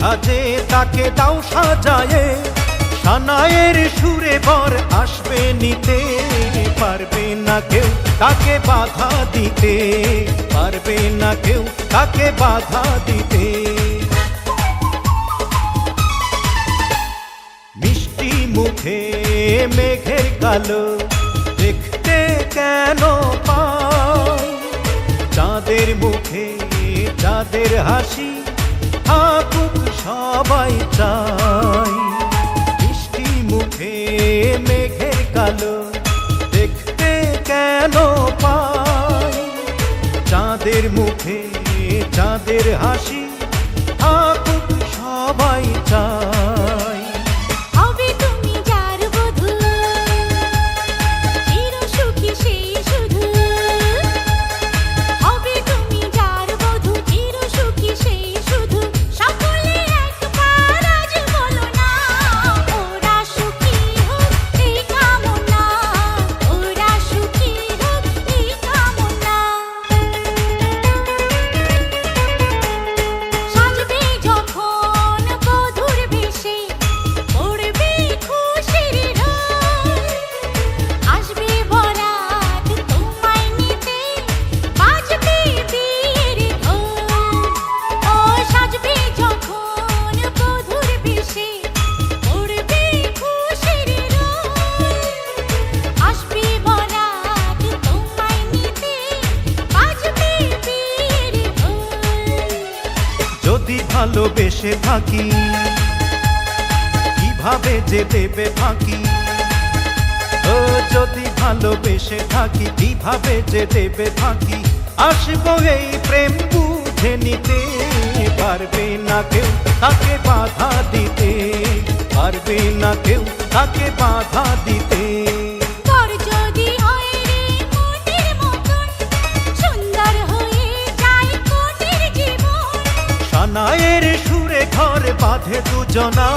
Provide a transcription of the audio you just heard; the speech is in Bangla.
সাজে তাকে দাও সাজায়ে, সানায়ের সুরে বর আসবে নিতে। পারবে না কেউ তাকে বাধা দিতে, পারবে না কেউ তাকে বাধা দিতে। মিষ্টি মুখে মেঘের কালো দেখতে কেন পাই, চাঁদের মুখে চাঁদের হাসি থাকুক সবাই চাই। মিষ্টি মুখে মেঘের কালো দেখতে কেন পাই, চাঁদের মুখে চাঁদের হাসি থাকুক সবাই চাই। যদি ভালোবেসে থাকি কিভাবে যে দেবে ফাঁকি, ও যদি ভালোবেসে থাকি কিভাবে যে দেবে ফাঁকি। আসবো এই প্রেম বুঝে নিতে, পারবে না কেউ তাকে বাধা দিতে, পারবে না কেউ তাকে বাধা দিতে। সানায়ের সুরে ঘর বাঁধে দুজনা।